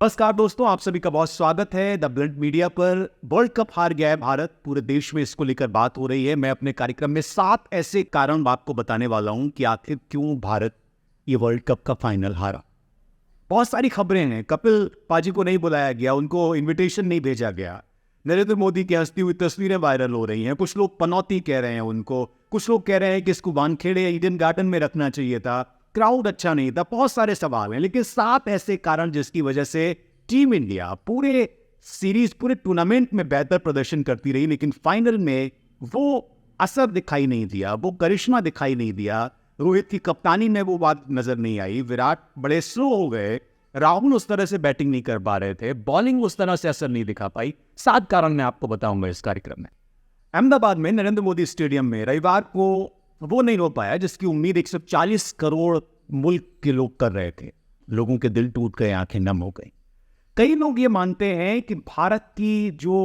नमस्कार दोस्तों, आप सभी का बहुत स्वागत है द ब्लंट मीडिया पर। वर्ल्ड कप हार गया है भारत, पूरे देश में इसको लेकर बात हो रही है। मैं अपने कार्यक्रम में 7 ऐसे कारण आपको बताने वाला हूं कि आखिर क्यों भारत ये वर्ल्ड कप का फाइनल हारा। बहुत सारी खबरें हैं। कपिल पाजी को नहीं बुलाया गया, उनको इन्विटेशन नहीं भेजा गया। नरेंद्र मोदी की हंसती हुई तस्वीरें वायरल हो रही हैं। कुछ लोग पनौती कह रहे हैं उनको, कुछ लोग कह रहे हैं कि इसको वानखेड़े ईडन गार्डन में रखना चाहिए था, क्राउड अच्छा नहीं था। बहुत सारे सवाल हैं, लेकिन 7 ऐसे कारण जिसकी वजह से टीम इंडिया पूरे सीरीज, पूरे टूर्नामेंट में बेहतर प्रदर्शन करती रही, लेकिन फाइनल में वो असर दिखाई नहीं दिया, वो करिश्मा दिखाई नहीं दिया। रोहित की कप्तानी में वो बात नजर नहीं आई, विराट बड़े स्लो हो गए, राहुल उस तरह से बैटिंग नहीं कर पा रहे थे, बॉलिंग उस तरह से असर नहीं दिखा पाई। 7 कारण मैं आपको बताऊंगा इस कार्यक्रम में। अहमदाबाद में नरेंद्र मोदी स्टेडियम में रविवार को वो नहीं हो पाया जिसकी उम्मीद 140 करोड़ मुल्क के लोग कर रहे थे। लोगों के दिल टूट गए, आंखें नम हो गई। कई लोग ये मानते हैं कि भारत की जो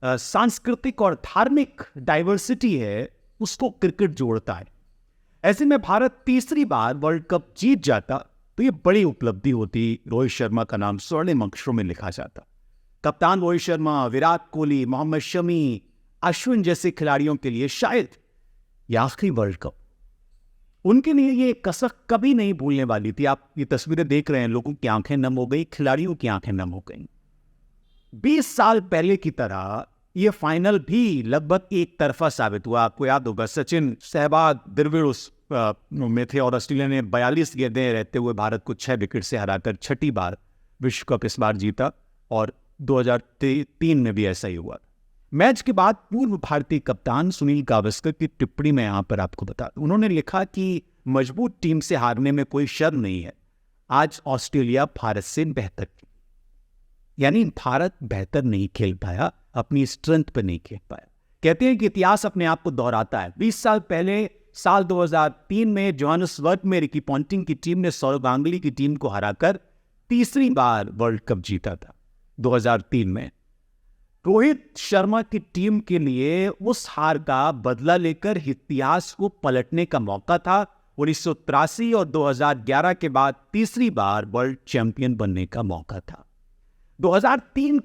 सांस्कृतिक और धार्मिक डाइवर्सिटी है उसको क्रिकेट जोड़ता है। ऐसे में भारत तीसरी बार वर्ल्ड कप जीत जाता तो ये बड़ी उपलब्धि होती। रोहित शर्मा का नाम स्वर्णिम अक्षरों में लिखा जाता। कप्तान रोहित शर्मा, विराट कोहली, मोहम्मद शमी, अश्विन जैसे खिलाड़ियों के लिए शायद ये आखिरी वर्ल्ड कप, उनके लिए ये कसक कभी नहीं भूलने वाली थी। आप ये तस्वीरें देख रहे हैं, लोगों की आंखें नम हो गई, खिलाड़ियों की आंखें नम हो गई। 20 साल पहले की तरह ये फाइनल भी लगभग एक तरफा साबित हुआ। आपको याद होगा, सचिन, सहवाग, द्रविड़ उस में थे और ऑस्ट्रेलिया ने 42 गेंदें रहते हुए भारत को 6 विकेट से हराकर छठी बार विश्व कप इस बार जीता, और 2003 में भी ऐसा ही हुआ। मैच के बाद पूर्व भारतीय कप्तान सुनील गावस्कर की टिप्पणी में यहां पर आपको बता दूं। उन्होंने लिखा कि मजबूत टीम से हारने में कोई शर्म नहीं है। आज ऑस्ट्रेलिया भारत से बेहतर थी, यानी भारत बेहतर नहीं खेल पाया, अपनी स्ट्रेंथ पर नहीं खेल पाया। कहते हैं कि इतिहास अपने आप को दोहराता है। 20 साल पहले साल 2003 में जोहान्सबर्ग में रिकी पॉन्टिंग की टीम ने सौरव गांगुली की टीम को हराकर तीसरी बार वर्ल्ड कप जीता था। 2003 में रोहित शर्मा की टीम के लिए उस हार का बदला लेकर इतिहास को पलटने का मौका था। 1983 और 2011 के बाद तीसरी बार वर्ल्ड चैंपियन बनने का मौका था। 2003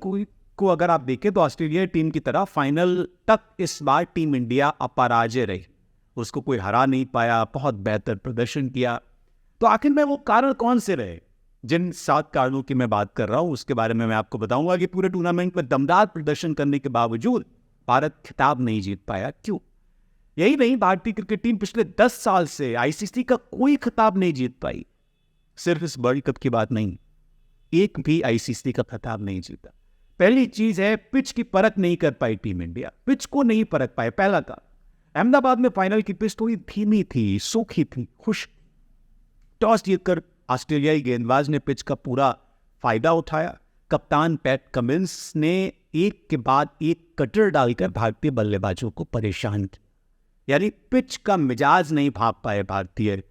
को अगर आप देखें तो ऑस्ट्रेलिया टीम की तरह फाइनल तक इस बार टीम इंडिया अपराजय रही, उसको कोई हरा नहीं पाया, बहुत बेहतर प्रदर्शन किया। तो आखिर में वो कारण कौन से रहे? जिन 7 कारणों की मैं बात कर रहा हूं उसके बारे में मैं आपको बताऊंगा कि पूरे टूर्नामेंट में दमदार प्रदर्शन करने के बावजूद भारत खिताब नहीं जीत पाया, क्यों? यही नहीं, भारतीय क्रिकेट टीम पिछले 10 साल से आईसीसी का कोई खिताब नहीं जीत पाई। सिर्फ इस वर्ल्ड कप की बात नहीं, एक भी आईसीसी का खिताब नहीं जीता। पहली चीज है, पिच की परख नहीं कर पाई टीम इंडिया, पिच को नहीं परख पाए। पहला था, अहमदाबाद में फाइनल की पिच थोड़ी धीमी थी, सूखी थी, खुश्क। टॉस जीतकर ऑस्ट्रेलियाई गेंदबाज ने पिच का पूरा फायदा उठाया। कप्तान पैट कमिंस ने एक के बाद एक कटर डालकर भारतीय बल्लेबाजों को परेशान किया, यानी पिच का मिजाज नहीं भाप पाए भारतीय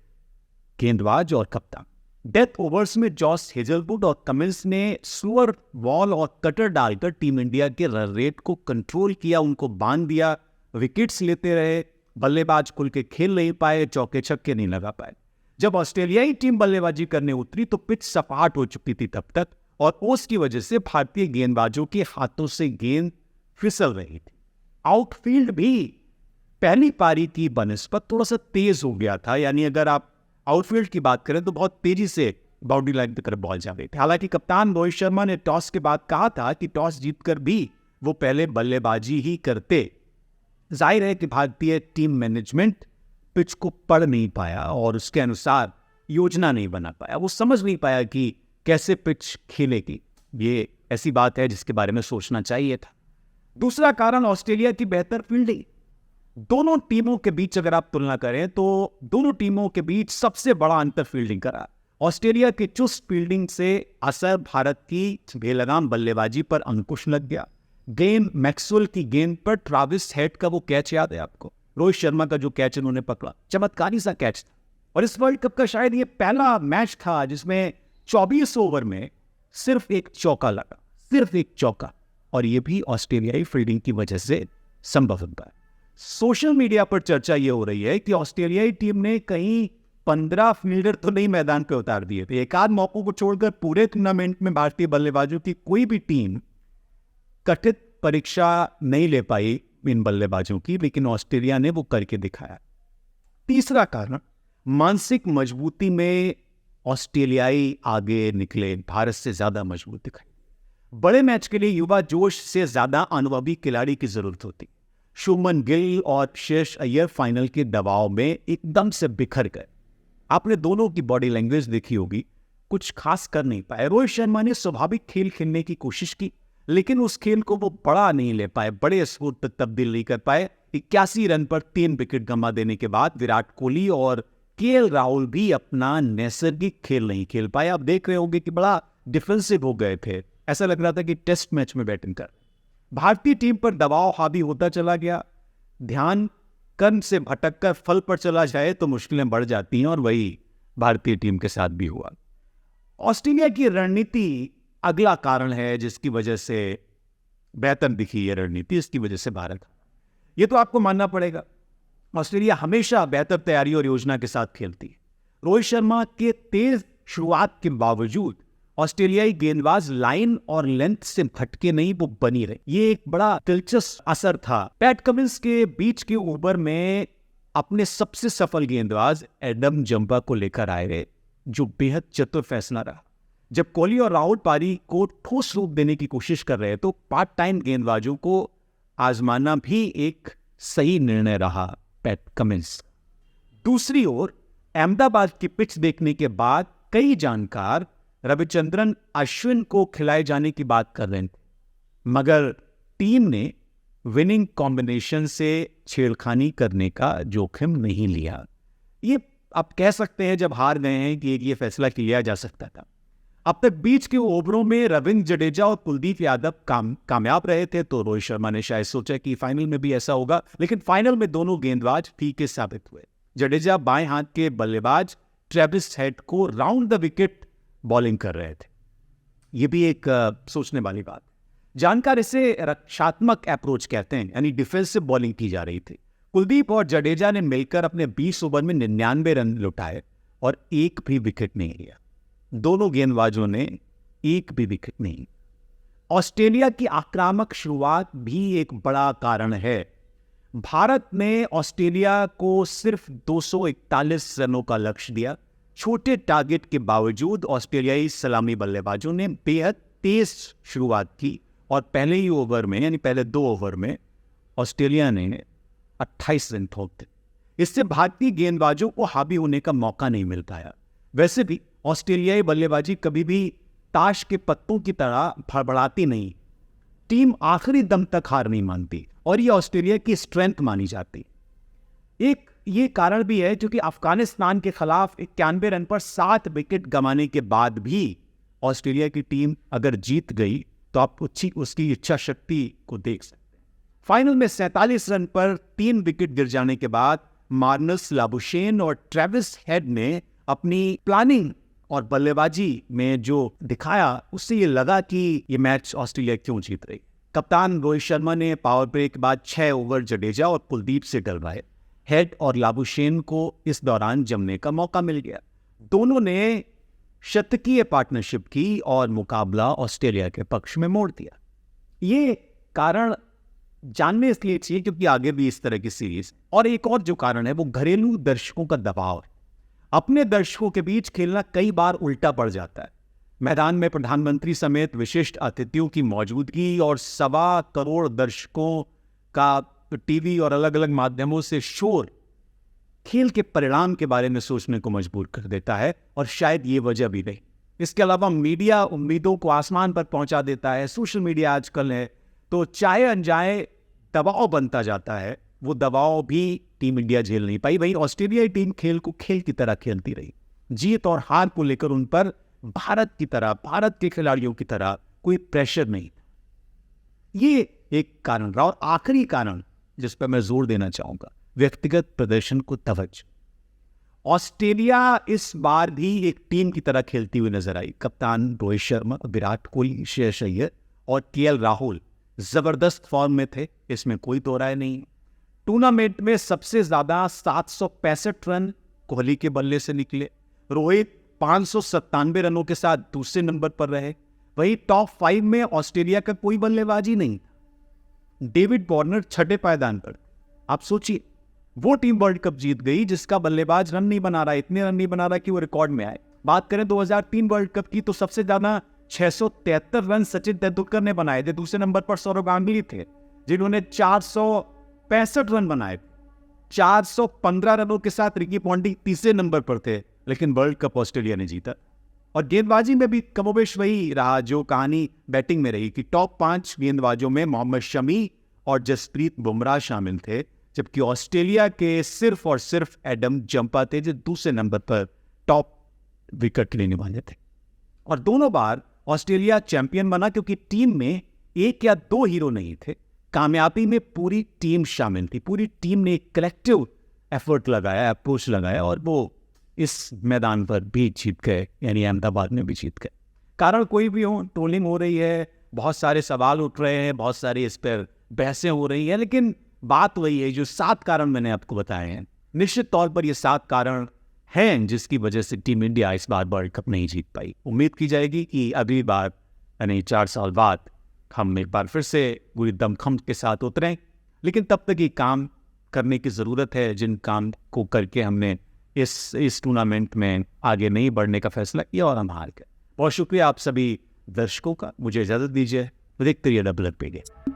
गेंदबाज और कप्तान। डेथ ओवर्स में जॉस हेजलवुड और कमिंस ने स्लोअर बॉल और कटर डालकर टीम इंडिया के रन रेट को कंट्रोल किया, उनको बांध दिया, विकेट्स लेते रहे, बल्लेबाज खुल के खेल नहीं पाए, चौके छक्के नहीं लगा पाए। जब ऑस्ट्रेलियाई टीम बल्लेबाजी करने उतरी तो पिच सपाट हो चुकी थी तब तक, और उसकी वजह से भारतीय गेंदबाजों के हाथों से गेंद फिसल रही थी। आउटफील्ड भी पहली पारी की बनस्पत थोड़ा सा तेज हो गया था, यानी अगर आप आउटफील्ड की बात करें तो बहुत तेजी से बाउंड्री लाइन की तरफ बॉल जा रही थी। हालांकि कप्तान रोहित शर्मा ने टॉस के बाद कहा था कि टॉस जीतकर भी वो पहले बल्लेबाजी ही करते। जाहिर है कि भारतीय टीम मैनेजमेंट पिच को पढ़ नहीं पाया और उसके अनुसार योजना नहीं बना पाया। वो समझ नहीं पाया कि कैसे पिच खेलेगी। ये ऐसी बात है जिसके बारे में सोचना चाहिए था। दूसरा कारण, ऑस्ट्रेलिया की बेहतर फील्डिंग। दोनों टीमों के बीच अगर आप तुलना करें तो दोनों टीमों के बीच सबसे बड़ा अंतर फील्डिंग का रहा। ऑस्ट्रेलिया की चुस्त फील्डिंग से असर भारत की बेलगाम बल्लेबाजी पर अंकुश लग गया। गेंद मैक्सवेल की गेंद पर ट्राविस हेड का वो कैच याद है आपको? रोहित शर्मा का जो कैच उन्होंने पकड़ा, चमत्कारी सा कैच था। और इस वर्ल्ड कप का शायद ये पहला मैच था जिसमें 24 ओवर में सिर्फ एक चौका लगा, सिर्फ एक चौका, और ये भी ऑस्ट्रेलियाई फील्डिंग की वजह से संभव हो पाया। सोशल मीडिया पर चर्चा ये हो रही है कि ऑस्ट्रेलियाई टीम ने कहीं 15 फील्डर तो नहीं मैदान पे उतार दिए थे। एक आध मौकों को छोड़कर पूरे टूर्नामेंट में भारतीय बल्लेबाजों की कोई भी टीम कथित परीक्षा नहीं ले पाई इन बल्लेबाजों की, लेकिन ऑस्ट्रेलिया ने वो करके दिखाया। तीसरा कारण, मानसिक मजबूती में ऑस्ट्रेलियाई आगे निकले, भारत से ज्यादा मजबूत दिखाई। बड़े मैच के लिए युवा जोश से ज्यादा अनुभवी खिलाड़ी की जरूरत होती। शुभमन गिल और श्रेयस अय्यर फाइनल के दबाव में एकदम से बिखर गए। आपने दोनों की बॉडी लैंग्वेज देखी होगी, कुछ खास कर नहीं पाए। रोहित शर्मा ने स्वाभाविक खेल खेलने की कोशिश की, लेकिन उस खेल को वो बड़ा नहीं ले पाए, बड़े स्कोर तक तब्दील नहीं कर पाए। 81 रन पर 3 विकेट गंवा देने के बाद विराट कोहली और केएल राहुल भी अपना नैसर्गिक खेल नहीं खेल पाए। आप देख रहे होंगे कि बड़ा डिफेंसिव हो गए थे, ऐसा लग रहा था कि टेस्ट मैच में बैटिंग कर। भारतीय टीम पर दबाव हावी होता चला गया। ध्यान कर्म से भटककर फल पर चला जाए तो मुश्किलें बढ़ जाती हैं, और वही भारतीय टीम के साथ भी हुआ। ऑस्ट्रेलिया की रणनीति अगला कारण है जिसकी वजह से बेहतर दिखी ये रणनीति, इसकी वजह से भारत। ये तो आपको मानना पड़ेगा, ऑस्ट्रेलिया हमेशा बेहतर तैयारी और योजना के साथ खेलती है। रोहित शर्मा के तेज शुरुआत के बावजूद ऑस्ट्रेलियाई गेंदबाज लाइन और लेंथ से भटके नहीं, वो बनी रहे। ये एक बड़ा दिलचस्प असर था। पैट कमिंस के बीच के ओवर में अपने सबसे सफल गेंदबाज एडम जंपा को लेकर आए रहे, जो बेहद चतुर फैसला रहा। जब कोहली और राहुल पारी को ठोस रूप देने की कोशिश कर रहे तो पार्ट टाइम गेंदबाजों को आजमाना भी एक सही निर्णय रहा पैट कमिंस। दूसरी ओर अहमदाबाद की पिच देखने के बाद कई जानकार रविचंद्रन अश्विन को खिलाए जाने की बात कर रहे थे, मगर टीम ने विनिंग कॉम्बिनेशन से छेड़खानी करने का जोखिम नहीं लिया। ये आप कह सकते हैं जब हार गए हैं कि ये फैसला किया जा सकता था। अब तक बीच के ओवरों में रविंद्र जडेजा और कुलदीप यादव कामयाब रहे थे, तो रोहित शर्मा ने शायद सोचा कि फाइनल में भी ऐसा होगा, लेकिन फाइनल में दोनों गेंदबाज फीके साबित हुए। जडेजा बाएं हाथ के बल्लेबाज ट्रेविस हेड को राउंड द विकेट बॉलिंग कर रहे थे। यह भी एक सोचने वाली बात। जानकार इसे रक्षात्मक अप्रोच कहते हैं, यानी डिफेंसिव बॉलिंग की जा रही थी। कुलदीप और जडेजा ने मिलकर अपने 20 ओवर में 99 रन लुटाए और एक भी विकेट नहीं लिया। दोनों गेंदबाजों ने एक भी विकेट नहीं। ऑस्ट्रेलिया की आक्रामक शुरुआत भी एक बड़ा कारण है। भारत ने ऑस्ट्रेलिया को सिर्फ 241 रनों का लक्ष्य दिया। छोटे टारगेट के बावजूद ऑस्ट्रेलियाई सलामी बल्लेबाजों ने बेहद तेज शुरुआत की और पहले ही ओवर में, यानी पहले 2 ओवर में ऑस्ट्रेलिया ने 28 रन ठोक दिए। इससे भारतीय गेंदबाजों को हावी होने का मौका नहीं मिल पाया। वैसे भी ऑस्ट्रेलियाई बल्लेबाजी कभी भी ताश के पत्तों की तरह फड़फड़ाती नहीं। टीम आखिरी दम तक हार नहीं मानती और ये ऑस्ट्रेलिया की स्ट्रेंथ मानी जाती। एक ये कारण भी है क्योंकि अफगानिस्तान के खिलाफ 91 रन पर 7 विकेट गंवाने के बाद भी ऑस्ट्रेलिया की टीम अगर जीत गई तो आप उसकी इच्छा शक्ति को देख सकते हैं। फाइनल में 47 रन पर 3 विकेट गिर जाने के बाद मार्नस लाबुशेन और ट्रेविस हेड ने अपनी प्लानिंग और बल्लेबाजी में जो दिखाया उससे ये लगा कि ये मैच ऑस्ट्रेलिया क्यों जीत रही। कप्तान रोहित शर्मा ने पावर प्ले के बाद 6 ओवर जडेजा और कुलदीप से डलवाए। हेड और लाबुशेन को इस दौरान जमने का मौका मिल गया। दोनों ने शतकीय पार्टनरशिप की और मुकाबला ऑस्ट्रेलिया के पक्ष में मोड़ दिया। ये कारण जानने इसलिए चाहिए क्योंकि आगे भी इस तरह की सीरीज। और एक और जो कारण है वो घरेलू दर्शकों का दबाव है। अपने दर्शकों के बीच खेलना कई बार उल्टा पड़ जाता है। मैदान में प्रधानमंत्री समेत विशिष्ट अतिथियों की मौजूदगी और 1.25 करोड़ दर्शकों का टीवी और अलग अलग माध्यमों से शोर खेल के परिणाम के बारे में सोचने को मजबूर कर देता है, और शायद ये वजह भी नहीं। इसके अलावा मीडिया उम्मीदों को आसमान पर पहुंचा देता है। सोशल मीडिया आजकल है तो चाहे अनजाए दबाव बनता जाता है। वो दबाव भी टीम इंडिया झेल नहीं पाई। वहीं ऑस्ट्रेलियाई टीम खेल को खेल की तरह खेलती रही। जीत और हार को लेकर उन पर भारत की तरह, भारत के खिलाड़ियों की तरह कोई प्रेशर नहीं। ये एक कारण रहा। और आखिरी कारण जिस पर मैं जोर देना चाहूंगा, व्यक्तिगत प्रदर्शन को तवज्जो। ऑस्ट्रेलिया इस बार भी एक टीम की तरह खेलती हुई नजर आई। कप्तान रोहित शर्मा, विराट कोहली, श्रेयस अय्यर और केएल राहुल जबरदस्त फॉर्म में थे, इसमें कोई दो राय नहीं। टूर्नामेंट में सबसे ज्यादा 765 रन कोहली के बल्ले से निकले। रोहित 597 रनों के साथ दूसरे नंबर पर रहे। वही टॉप 5 में ऑस्ट्रेलिया का कोई बल्लेबाज ही नहीं। डेविड वार्नर छठे पायदान पर। आप सोचिए, वो टीम वर्ल्ड कप जीत गई जिसका बल्लेबाज रन नहीं बना रहा, इतने रन नहीं बना रहा कि वो रिकॉर्ड में आए। बात करें 2003 वर्ल्ड कप की, तो सबसे ज्यादा 673 रन सचिन तेंदुलकर ने बनाए थे। दूसरे नंबर पर सौरव गांगुली थे जिन्होंने 465 रन बनाए। 415 रनों के साथ रिकी पॉन्टिंग तीसरे नंबर पर थे, लेकिन वर्ल्ड कप ऑस्ट्रेलिया ने जीता। और गेंदबाजी में भी कमोबेश वही रहा जो कहानी बैटिंग में रही कि टॉप 5 गेंदबाजों में मोहम्मद शमी और जसप्रीत बुमराह शामिल थे, जबकि ऑस्ट्रेलिया के सिर्फ और सिर्फ एडम जंपा थे जो दूसरे नंबर पर टॉप विकेट लेने वाले थे। और दोनों बार ऑस्ट्रेलिया चैंपियन बना क्योंकि टीम में एक या दो हीरो नहीं थे, कामयाबी में पूरी टीम शामिल थी। पूरी टीम ने एक कलेक्टिव एफर्ट लगाया, अप्रोच लगाया, और वो इस मैदान पर भी जीत गए, यानी अहमदाबाद में भी जीत गए। कारण कोई भी हो, ट्रोलिंग हो रही है, बहुत सारे सवाल उठ रहे हैं, बहुत सारी इस पर बहसें हो रही हैं, लेकिन बात वही है जो 7 कारण मैंने आपको बताए हैं। निश्चित तौर पर ये 7 कारण हैं जिसकी वजह से टीम इंडिया इस बार वर्ल्ड कप नहीं जीत पाई। उम्मीद की जाएगी कि अगली बार, यानी 4 साल बाद, हम एक बार फिर से पूरी दमखम के साथ उतरें। लेकिन तब तक ये काम करने की ज़रूरत है जिन काम को करके हमने इस टूर्नामेंट में आगे नहीं बढ़ने का फैसला किया और हम हार गए। बहुत शुक्रिया आप सभी दर्शकों का। मुझे इजाज़त दीजिए। देखते रहिए डबल मीडिया।